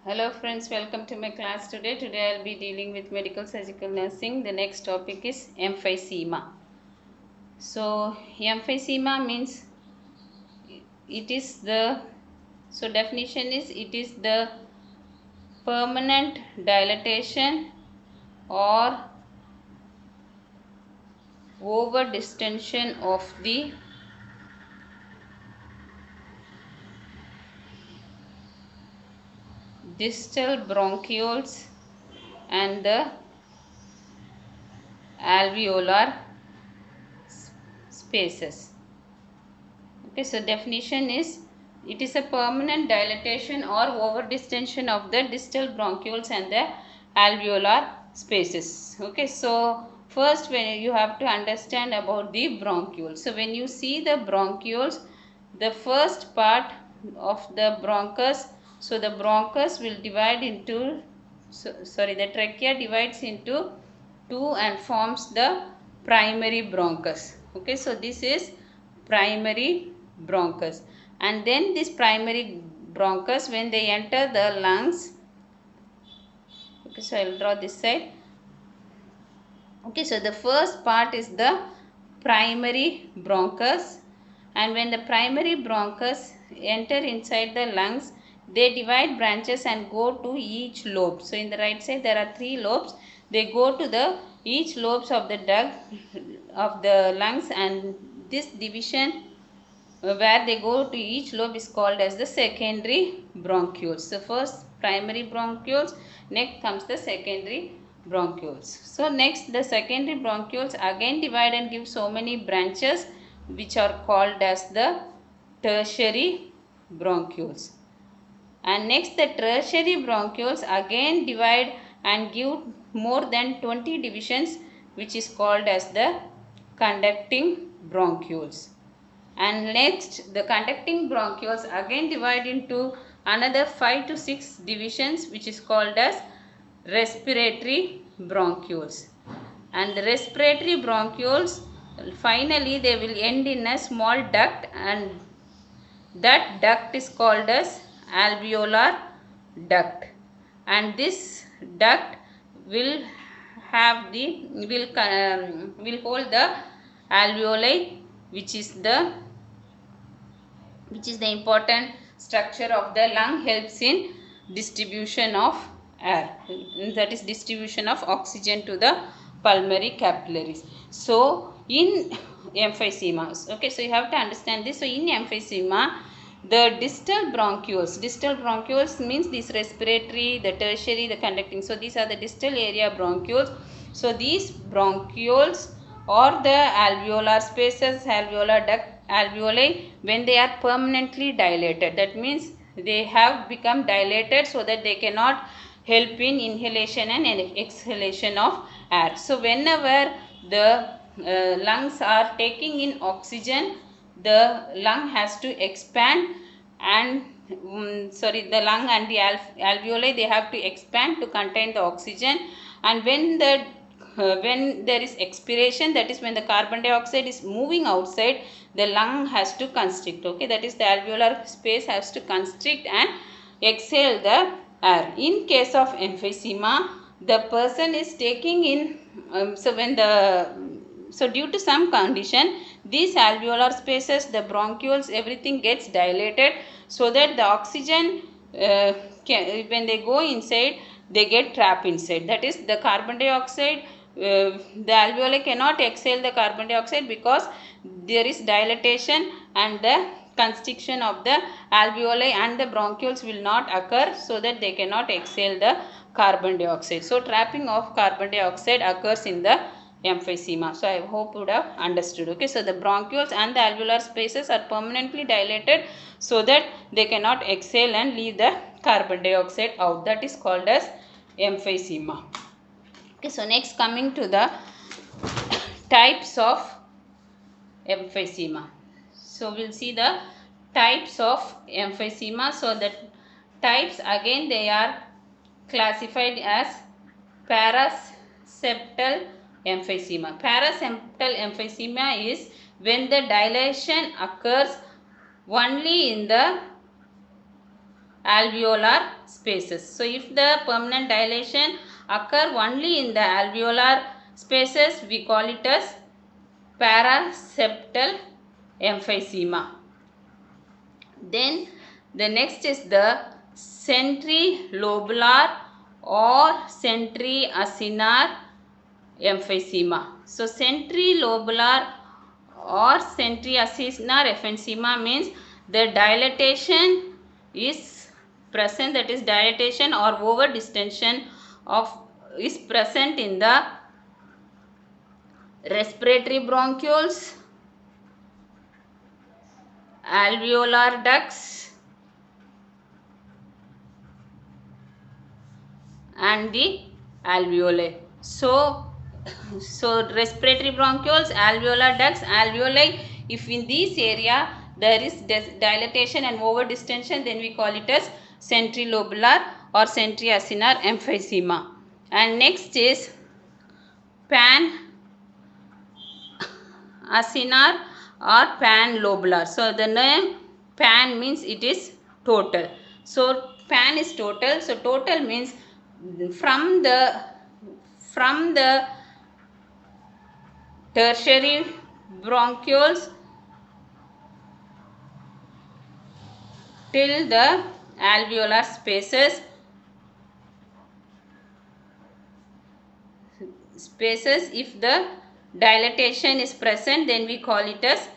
Hello friends, welcome to my class today. Today I'll be dealing with medical surgical nursing. The next topic is emphysema. So emphysema means it is the, so definition is it is the permanent dilatation or over distension of the distal bronchioles and the alveolar spaces. Okay, so definition is it is a permanent dilatation or over distension of the distal bronchioles and the alveolar spaces. Okay, so first when you have to understand about the bronchioles. So when you see the bronchioles, the first part of the bronchus, so the bronchus will divide into, the trachea divides into two and forms the primary bronchus. Okay, so this is primary bronchus, and then this primary bronchus, when they enter the lungs, okay, so I will draw this side. Okay, so the first part is the primary bronchus, and when the primary bronchus enter inside the lungs, they divide branches and go to each lobe. So in the right side there are three lobes. They go to the each lobes of the duct of the lungs, and this division where they go to each lobe is called as the secondary bronchioles. So first primary bronchioles, next comes the secondary bronchioles. So next the secondary bronchioles again divide and give so many branches which are called as the tertiary bronchioles. And next the tertiary bronchioles again divide and give more than 20 divisions which is called as the conducting bronchioles. And next the conducting bronchioles again divide into another 5 to 6 divisions which is called as respiratory bronchioles. And the respiratory bronchioles finally they will end in a small duct, and that duct is called as alveolar duct, and this duct will have the will hold the alveoli, which is the important structure of the lung, helps in distribution of air, that is distribution of oxygen to the pulmonary capillaries. So in emphysema, okay, so you have to understand this. So in emphysema, the distal bronchioles means this respiratory, the tertiary, the conducting. So these are the distal area bronchioles. So these bronchioles or the alveolar spaces, alveolar duct, alveoli, when they are permanently dilated, that means they have become dilated so that they cannot help in inhalation and exhalation of air. So whenever the lungs are taking in oxygen, the lung has to expand, and the lung and the alveoli, they have to expand to contain the oxygen. And when there is expiration, that is when the carbon dioxide is moving outside, the lung has to constrict. Okay, that is the alveolar space has to constrict and exhale the air. In case of emphysema, the person is taking in due to some condition, these alveolar spaces, the bronchioles, everything gets dilated so that the oxygen when they go inside, they get trapped inside. That is the carbon dioxide, the alveoli cannot exhale the carbon dioxide because there is dilatation, and the constriction of the alveoli and the bronchioles will not occur, so that they cannot exhale the carbon dioxide. So trapping of carbon dioxide occurs in the emphysema. So I hope you would have understood. Okay, so the bronchioles and the alveolar spaces are permanently dilated so that they cannot exhale and leave the carbon dioxide out. That is called as emphysema. Okay, so next coming to the types of emphysema. So we'll see the types of emphysema. So the types again, they are classified as paraseptal emphysema. Paraseptal emphysema is when the dilation occurs only in the alveolar spaces. So if the permanent dilation occur only in the alveolar spaces, we call it as paraseptal emphysema. Then the next is the centrilobular or centriacinar emphysema. So centrilobular or centriacinar emphysema means the dilatation is present, that is dilatation or over distension of is present in the respiratory bronchioles, alveolar ducts and the alveoli. So respiratory bronchioles, alveolar ducts, alveoli, if in this area there is dilatation and over distension, then we call it as centrilobular or centriacinar emphysema. And next is pan-acinar or pan-lobular. So the name pan means it is total. So pan is total. So total means from the tertiary bronchioles till the alveolar spaces if the dilatation is present, then we call it as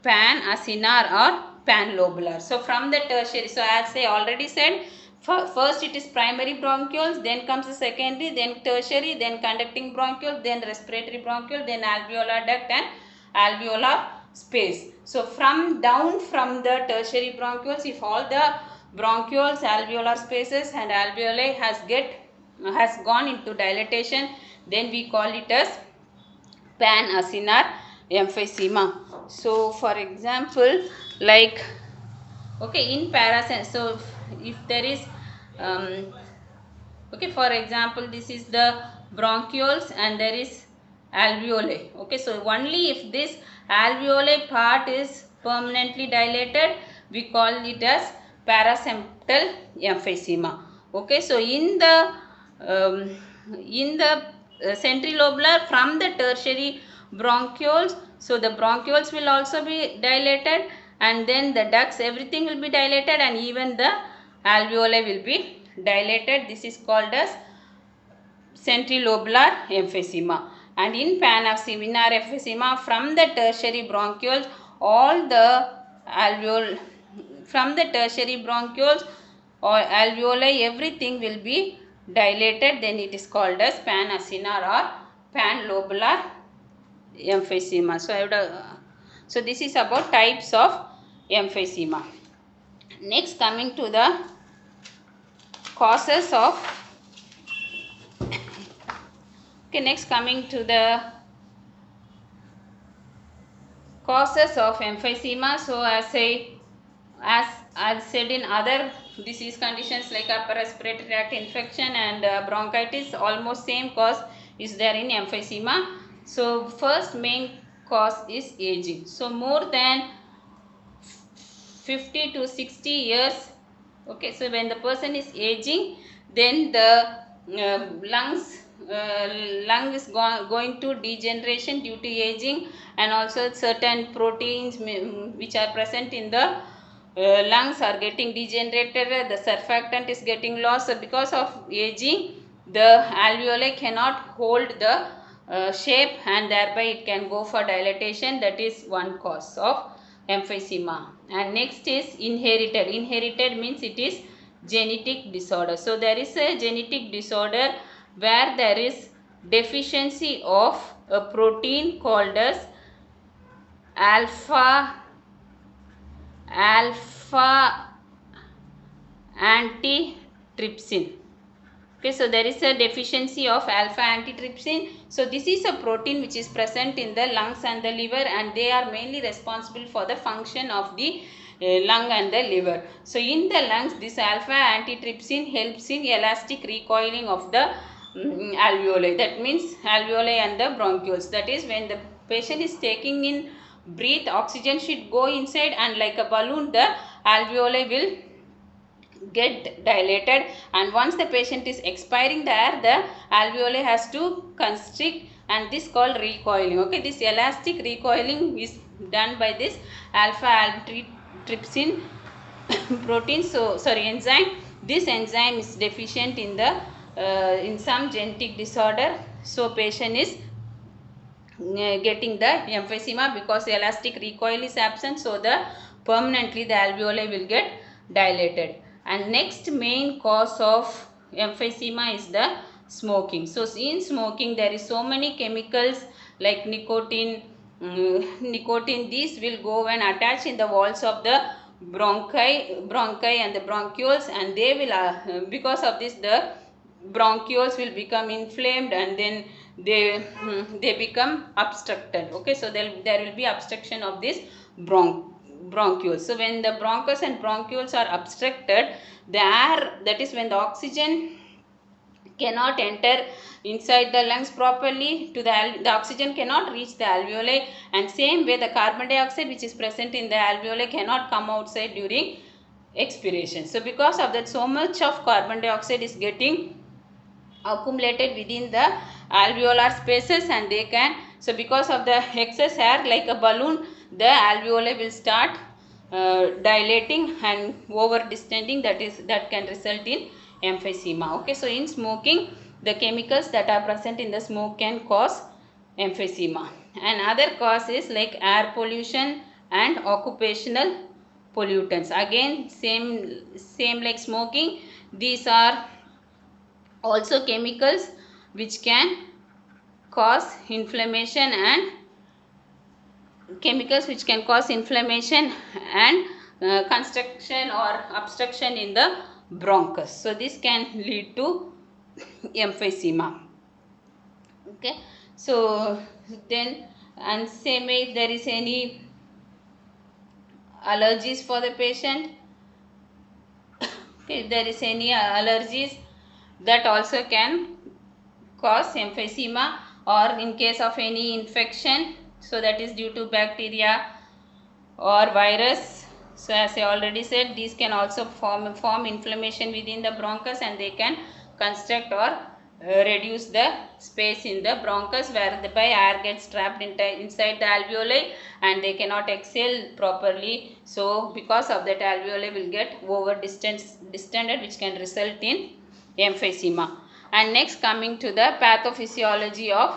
pan-acinar or pan-lobular. So from the tertiary, so as I already said, first it is primary bronchioles, then comes the secondary, then tertiary, then conducting bronchiole, then respiratory bronchiole, then alveolar duct and alveolar space. So down from the tertiary bronchioles, if all the bronchioles, alveolar spaces and alveoli has gone into dilatation, then we call it as pan-acinar emphysema. So for example, like in so if there is for example, this is the bronchioles and there is alveoli. So only if this alveoli part is permanently dilated, we call it as paraseptal emphysema. So in the centrilobular, from the tertiary bronchioles, so the bronchioles will also be dilated, and then the ducts, everything will be dilated, and even the alveoli will be dilated. This is called as centrilobular emphysema. And in pan-acinar emphysema, from the tertiary bronchioles, all the from the tertiary bronchioles or alveoli, everything will be dilated, then it is called as pan-acinar or pan-lobular emphysema. So this is about types of emphysema. Next, coming to the causes of emphysema. So as I said, in other disease conditions like upper respiratory tract infection and bronchitis, almost same cause is there in emphysema. So first main cause is aging. So more than 50 to 60 years, so when the person is aging, then the lung is going to degeneration due to aging, and also certain proteins which are present in the lungs are getting degenerated, the surfactant is getting lost. So because of aging, the alveoli cannot hold the shape, and thereby it can go for dilatation. That is one cause of emphysema. And next is inherited. Inherited means it is genetic disorder. So there is a genetic disorder where there is deficiency of a protein called as alpha antitrypsin. So there is a deficiency of alpha antitrypsin. So this is a protein which is present in the lungs and the liver, and they are mainly responsible for the function of the lung and the liver. So in the lungs, this alpha antitrypsin helps in elastic recoiling of the alveoli. That means alveoli and the bronchioles. That is, when the patient is taking in breathe, oxygen should go inside, and like a balloon the alveoli will get dilated, and once the patient is expiring the air, the alveoli has to constrict, and this called recoiling. Okay, this elastic recoiling is done by this alpha antitrypsin protein, so sorry, enzyme. This enzyme is deficient in the in some genetic disorder, so patient is getting the emphysema because elastic recoil is absent, so the permanently the alveoli will get dilated. And next main cause of emphysema is the smoking. So in smoking there is so many chemicals like nicotine, these will go and attach in the walls of the bronchi and the bronchioles, and they will because of this the bronchioles will become inflamed, and then they become obstructed. Okay, so there will be obstruction of this bronchioles. So when the bronchus and bronchioles are obstructed, the air, that is when the oxygen cannot enter inside the lungs properly, to the oxygen cannot reach the alveoli, and same way the carbon dioxide which is present in the alveoli cannot come outside during expiration. So because of that, so much of carbon dioxide is getting accumulated within the alveolar spaces, and they can, so because of the excess air, like a balloon, the alveoli will start dilating and over distending, that can result in emphysema. Okay, so in smoking, the chemicals that are present in the smoke can cause emphysema. And other cause is like air pollution and occupational pollutants. Again, same like smoking, these are also chemicals which can cause inflammation and constriction or obstruction in the bronchus. So this can lead to emphysema. Okay, so then, and same way, if there is any allergies for the patient, if there is any allergies, that also can cause emphysema, or in case of any infection, so that is due to bacteria or virus. So as I already said, these can also form inflammation within the bronchus, and they can constrict or reduce the space in the bronchus, whereby air gets trapped inside the alveoli and they cannot exhale properly. So because of that, alveoli will get over distended, which can result in emphysema. And next, coming to the pathophysiology of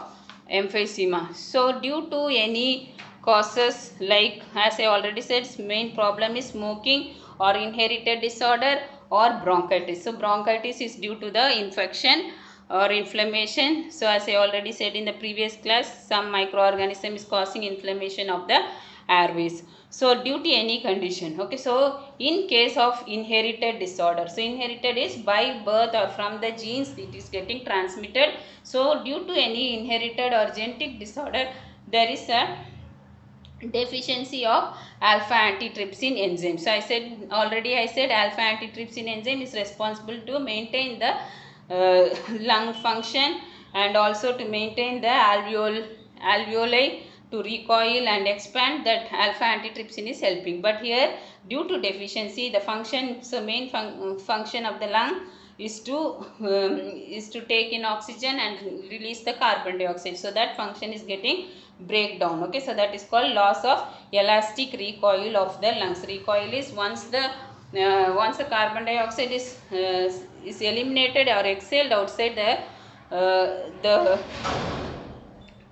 emphysema. So due to any causes, like as I already said, main problem is smoking or inherited disorder or bronchitis. So bronchitis is due to the infection or inflammation. So as I already said in the previous class, some microorganism is causing inflammation of the airways. So due to any condition. Okay, so in case of inherited disorder, so inherited is by birth or from the genes it is getting transmitted. So due to any inherited or genetic disorder, there is a deficiency of alpha antitrypsin enzyme. So I said alpha antitrypsin enzyme is responsible to maintain the lung function, and also to maintain the alveoli to recoil and expand. That alpha antitrypsin is helping, but here due to deficiency, the function, so main function of the lung is to take in oxygen and release the carbon dioxide, so that function is getting breakdown. Okay, so that is called loss of elastic recoil of the lungs. Recoil is once the carbon dioxide is eliminated or exhaled outside, the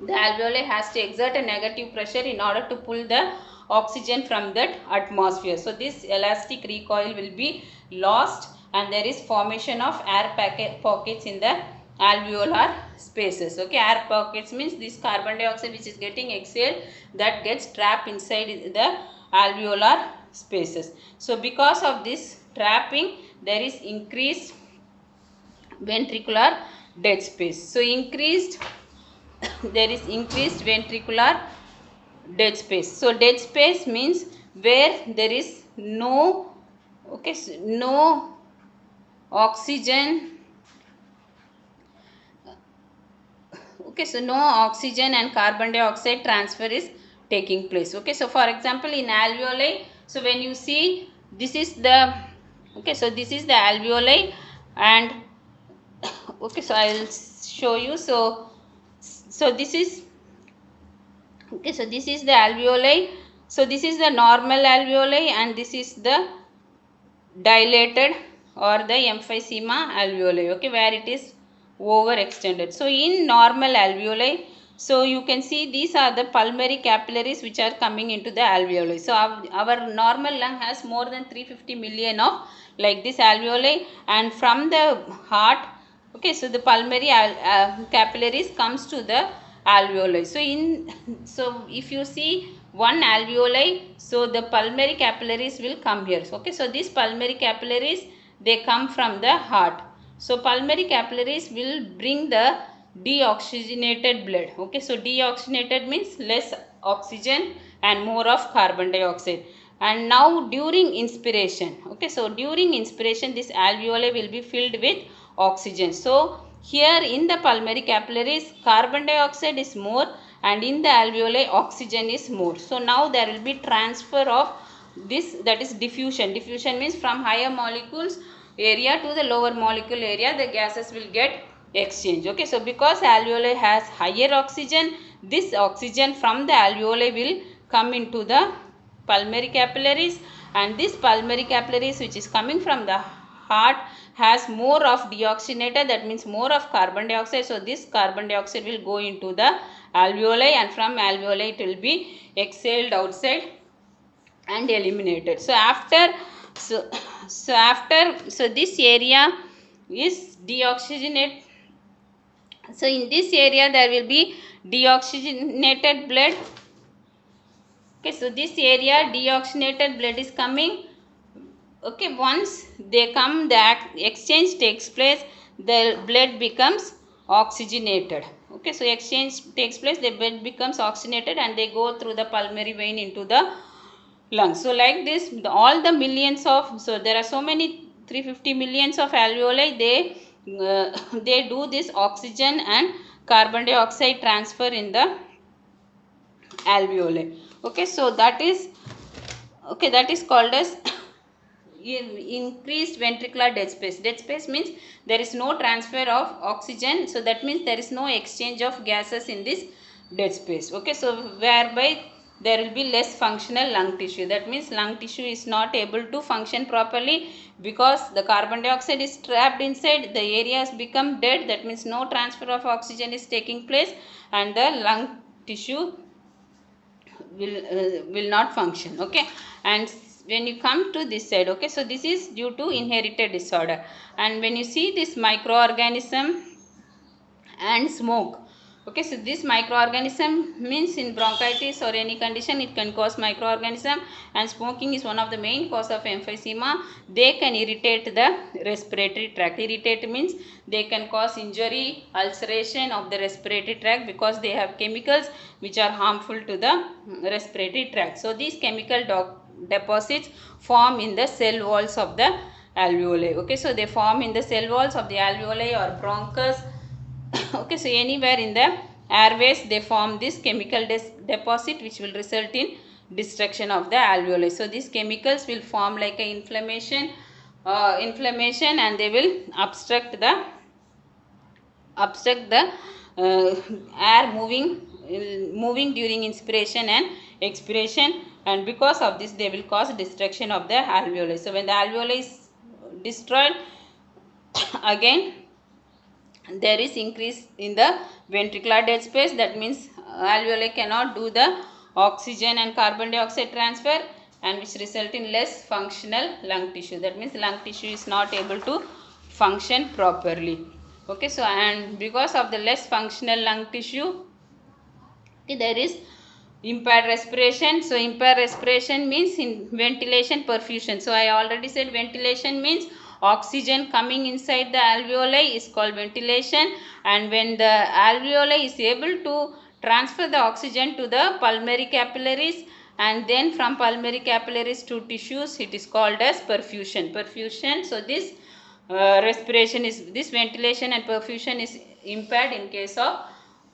alveoli has to exert a negative pressure in order to pull the oxygen from that atmosphere. So this elastic recoil will be lost, and there is formation of air pockets in the alveolar spaces. Okay, air pockets means this carbon dioxide which is getting exhaled, that gets trapped inside the alveolar spaces. So because of this trapping, there is increased ventricular dead space. So there is increased ventricular dead space. So dead space means where there is no oxygen. Okay, so no oxygen and carbon dioxide transfer is taking place. Okay, so for example in alveoli, so when you see this is the, okay, so this is the alveoli, and okay, so I will show you. So this is, okay, so this is the alveoli. So this is the normal alveoli and this is the dilated or the emphysema alveoli, okay, where it is overextended. So in normal alveoli, so you can see these are the pulmonary capillaries which are coming into the alveoli. So our normal lung has more than 350 million of like this alveoli, and from the heart, okay, so the pulmonary capillaries comes to the alveoli. So if you see one alveoli, so the pulmonary capillaries will come here. Okay, so these pulmonary capillaries, they come from the heart. So pulmonary capillaries will bring the deoxygenated blood. Okay, so deoxygenated means less oxygen and more of carbon dioxide. And now during inspiration, okay, so during inspiration this alveoli will be filled with oxygen. So here in the pulmonary capillaries carbon dioxide is more and in the alveoli oxygen is more. So now there will be transfer of this, that is diffusion. Diffusion means from higher molecules area to the lower molecule area the gases will get exchanged. Okay, so because alveoli has higher oxygen, this oxygen from the alveoli will come into the pulmonary capillaries, and this pulmonary capillaries which is coming from the heart has more of deoxygenated, that means more of carbon dioxide. So this carbon dioxide will go into the alveoli and from alveoli it will be exhaled outside and eliminated. So so this area is deoxygenate. So in this area there will be deoxygenated blood. Okay, so this area deoxygenated blood is coming. Okay, once they come, the exchange takes place, the blood becomes oxygenated. Okay, so exchange takes place, the blood becomes oxygenated and they go through the pulmonary vein into the lungs. So like this, all the millions of, so there are so many 350 millions of alveoli, they do this oxygen and carbon dioxide transfer in the alveoli. Okay, so that is, okay, that is called as increased ventricular dead space. Dead space means there is no transfer of oxygen, so that means there is no exchange of gases in this dead space. Okay, so whereby there will be less functional lung tissue. That means lung tissue is not able to function properly because the carbon dioxide is trapped inside, the area has become dead, that means no transfer of oxygen is taking place and the lung tissue will not function. Okay, and when you come to this side, okay, so this is due to inherited disorder. And when you see this microorganism and smoke, okay, so this microorganism means in bronchitis or any condition it can cause microorganism, and smoking is one of the main cause of emphysema. They can irritate the respiratory tract. Irritate means they can cause injury, ulceration of the respiratory tract because they have chemicals which are harmful to the respiratory tract. So these chemical deposits form in the cell walls of the alveoli. Okay, so they form in the cell walls of the alveoli or bronchus. Okay, so anywhere in the airways they form this chemical deposit which will result in destruction of the alveoli. So these chemicals will form like a inflammation and they will obstruct the air moving during inspiration and expiration, and because of this they will cause destruction of the alveoli. So when the alveoli is destroyed, again there is increase in the ventricular dead space. That means alveoli cannot do the oxygen and carbon dioxide transfer, and which result in less functional lung tissue. That means lung tissue is not able to function properly. Okay, so and because of the less functional lung tissue, okay, there is impaired respiration. So impaired respiration means in ventilation perfusion. So I already said ventilation means oxygen coming inside the alveoli is called ventilation, and when the alveoli is able to transfer the oxygen to the pulmonary capillaries and then from pulmonary capillaries to tissues, it is called as perfusion. So this respiration is, this ventilation and perfusion is impaired in case of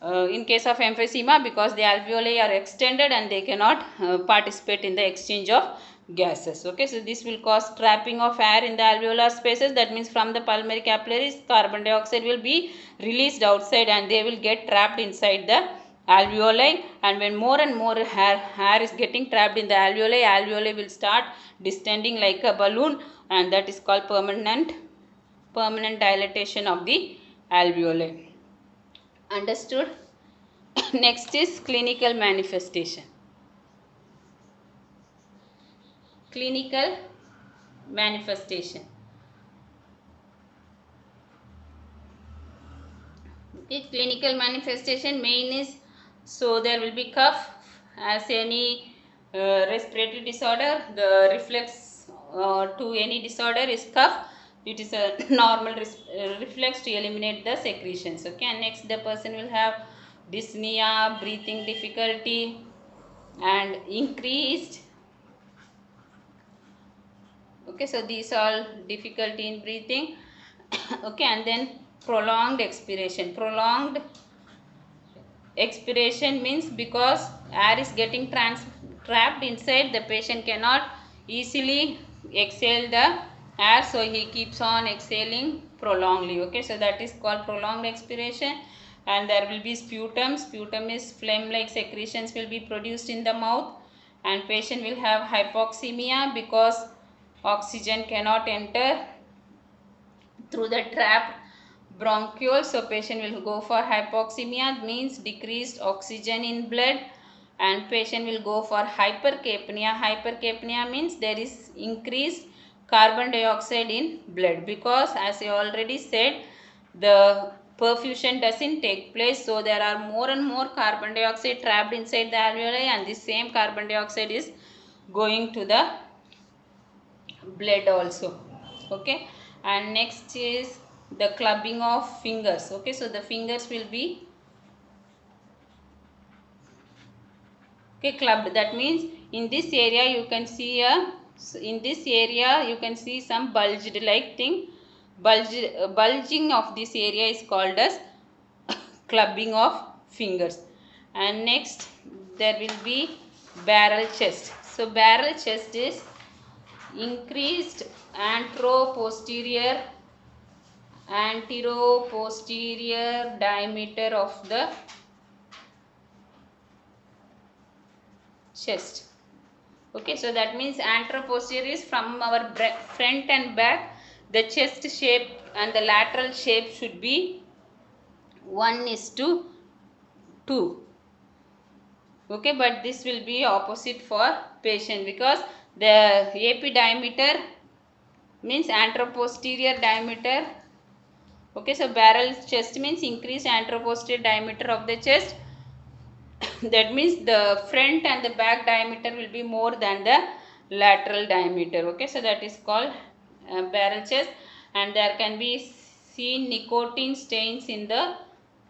in case of emphysema, because the alveoli are extended and they cannot participate in the exchange of gases. Okay, so this will cause trapping of air in the alveolar spaces. That means from the pulmonary capillaries, carbon dioxide will be released outside and they will get trapped inside the alveoli, and when more and more air is getting trapped in the alveoli will start distending like a balloon, and that is called permanent dilatation of the alveoli. Understood? Next is clinical manifestation. Clinical manifestation. Okay, clinical manifestation main is, so there will be cough as any respiratory disorder. The reflex to any disorder is cough. It is a normal reflex to eliminate the secretions. Okay, and next the person will have dyspnea, breathing difficulty, and increased. Okay, so these all difficulty in breathing. Okay, and then prolonged expiration. Prolonged expiration means because air is getting trapped inside, the patient cannot easily exhale the air, so he keeps on exhaling prolongedly. Okay, so that is called prolonged expiration. And there will be sputum. Sputum is phlegm like secretions will be produced in the mouth, and patient will have hypoxemia because oxygen cannot enter through the trapped bronchioles. So patient will go for hypoxemia, means decreased oxygen in blood, and patient will go for hypercapnia. Hypercapnia means there is increased carbon dioxide in blood, because as I already said, the perfusion doesn't take place, so there are more and more carbon dioxide trapped inside the alveoli, and this same carbon dioxide is going to the blood also. Okay, and next is the clubbing of fingers. Okay, so the fingers will be clubbed. That means in this area you can see some bulged like thing. Bulging of this area is called as clubbing of fingers. And next there will be barrel chest. So barrel chest is increased anteroposterior diameter of the chest. Okay, so that means anteroposterior is from our front and back. The chest shape and the lateral shape should be 1:2. Okay, but this will be opposite for patient, because the AP diameter means anteroposterior diameter. Okay, so barrel chest means increased anteroposterior diameter of the chest. That means the front and the back diameter will be more than the lateral diameter. Okay, so that is called barrel chest. And there can be seen nicotine stains in the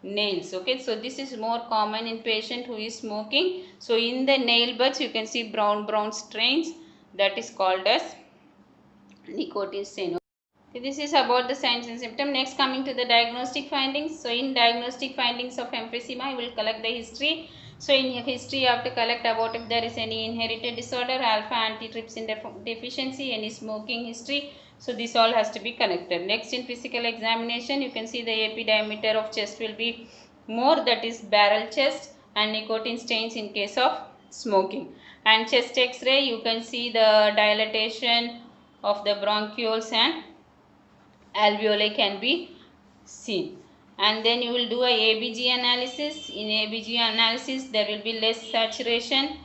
nails. Okay, so this is more common in patient who is smoking. So in the nail buds you can see brown stains. That is called as nicotine stain. Okay, this is about the signs and symptoms. Next, coming to the diagnostic findings. So in diagnostic findings of emphysema, I will collect the history. So in history you have to collect about if there is any inherited disorder, alpha antitrypsin deficiency, any smoking history. So this all has to be connected. Next, in physical examination, you can see the AP diameter of chest will be more, that is barrel chest, and nicotine stains in case of smoking. And chest X-ray, you can see the dilatation of the bronchioles and alveoli can be seen. And then you will do a ABG analysis. In ABG analysis there will be less saturation,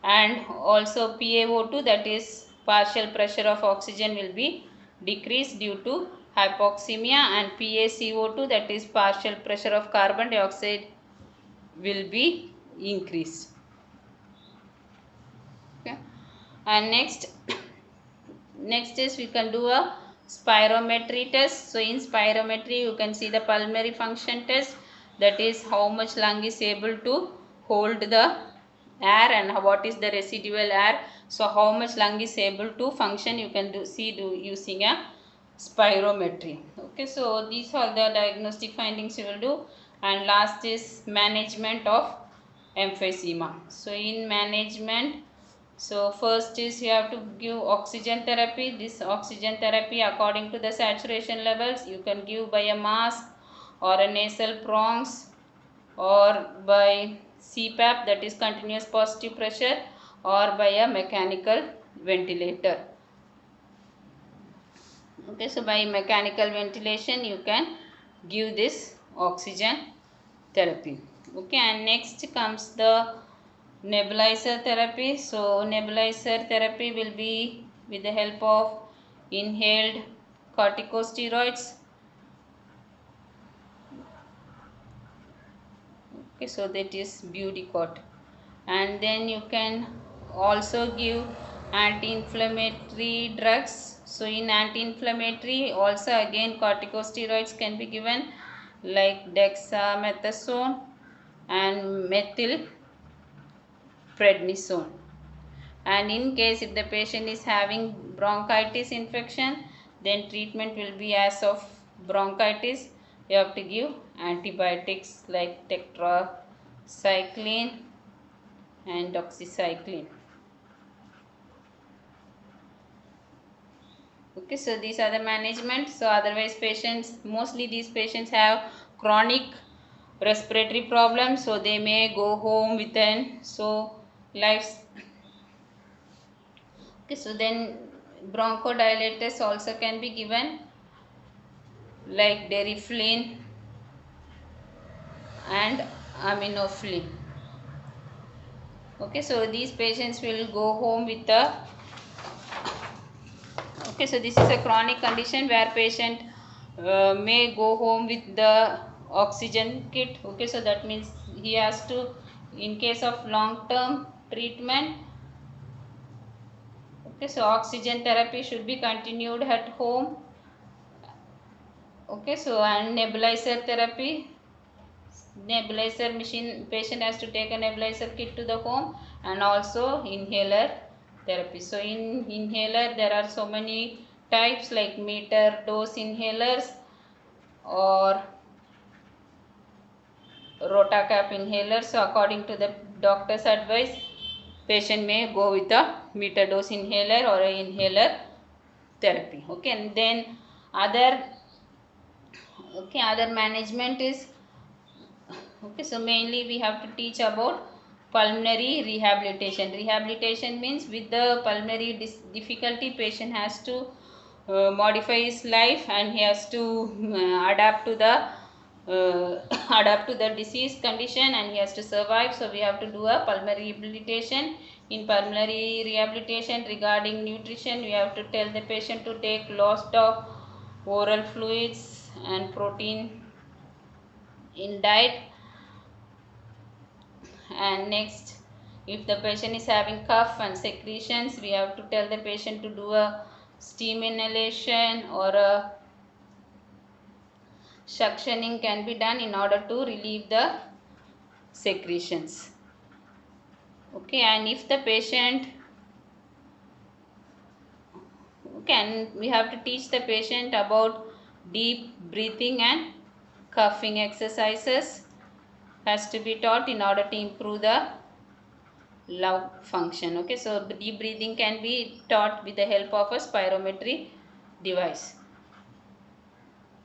and also PaO2, that is partial pressure of oxygen, will be decreased due to hypoxemia, and PaCO2, that is partial pressure of carbon dioxide, will be increased. Okay. And next is we can do a spirometry test. So in spirometry you can see the pulmonary function test, that is how much lung is able to hold the air and what is the residual air. So how much lung is able to function, you can do using a spirometry. Okay, so these are the diagnostic findings you will do. And last is management of emphysema. So in management, so first is you have to give oxygen therapy. This oxygen therapy according to the saturation levels you can give by a mask or a nasal prongs or by CPAP, that is continuous positive pressure, or by a mechanical ventilator. Okay, so by mechanical ventilation you can give this oxygen therapy. Okay, and next comes the nebulizer therapy. So nebulizer therapy will be with the help of inhaled corticosteroids. Okay, so that is Budicort. And then you can also give anti-inflammatory drugs. So in anti-inflammatory also again corticosteroids can be given like dexamethasone and methylprednisone. And in case if the patient is having bronchitis infection, then treatment will be as of bronchitis. You have to give antibiotics like tetracycline and doxycycline. Okay, so these are the management. So otherwise patients, mostly these patients have chronic respiratory problems, so they may go home within lives. Okay, so then bronchodilators also can be given like Deriflin and Aminoflin. Okay, so these patients will go home with the, okay, so this is a chronic condition where patient may go home with the oxygen kit. Okay, so that means he has to, in case of long term treatment, okay, so oxygen therapy should be continued at home. Okay, so and nebulizer therapy, nebulizer machine, patient has to take a nebulizer kit to the home, and also inhaler therapy. So in inhaler there are so many types like meter dose inhalers or rotacap inhaler. So according to the doctor's advice, patient may go with a meter dose inhaler or a inhaler therapy. Okay, and then other, okay, other management is, okay, so mainly we have to teach about pulmonary rehabilitation. Rehabilitation means with the pulmonary difficulty, patient has to modify his life and he has to adapt to the adapt to the disease condition and he has to survive. So we have to do a pulmonary rehabilitation. In pulmonary rehabilitation regarding nutrition, we have to tell the patient to take lots of oral fluids and protein in diet. And next, if the patient is having cough and secretions, we have to tell the patient to do a steam inhalation or a suctioning can be done in order to relieve the secretions. Okay, and if the patient, okay, and we have to teach the patient about deep breathing and coughing exercises has to be taught in order to improve the lung function. Okay, so deep breathing can be taught with the help of a spirometry device.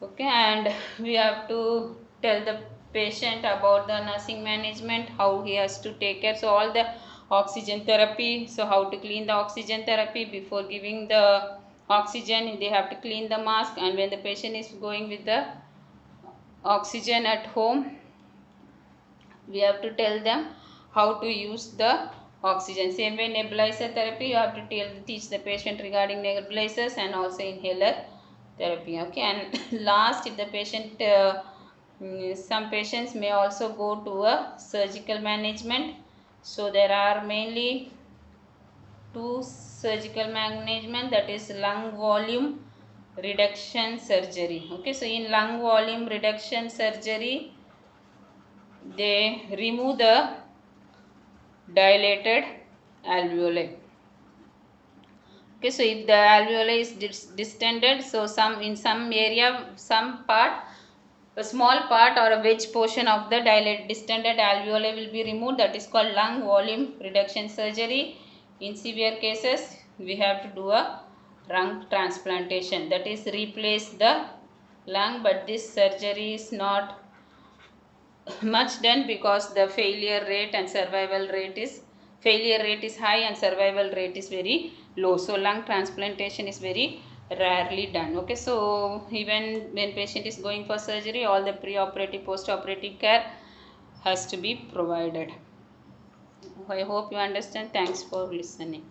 Okay, and we have to tell the patient about the nursing management, how he has to take care. So all the oxygen therapy, so how to clean the oxygen therapy before giving the oxygen, they have to clean the mask, and when the patient is going with the oxygen at home, we have to tell them how to use the oxygen. Same way nebulizer therapy, you have to teach the patient regarding nebulizers and also inhaler therapy. Okay, and last, if the patient some patients may also go to a surgical management. So there are mainly two surgical management, that is lung volume reduction surgery. Okay, so in lung volume reduction surgery, they remove the dilated alveoli. Okay, so if the alveoli is distended, so some in some area, some part a small part or a wedge portion of the distended alveoli will be removed. That is called lung volume reduction surgery. In severe cases, we have to do a lung transplantation, that is replace the lung, but this surgery is not much done because the failure rate is high and survival rate is very low. So lung transplantation is very rarely done. Okay, so even when patient is going for surgery, all the pre-operative, post-operative care has to be provided. I hope you understand. Thanks for listening.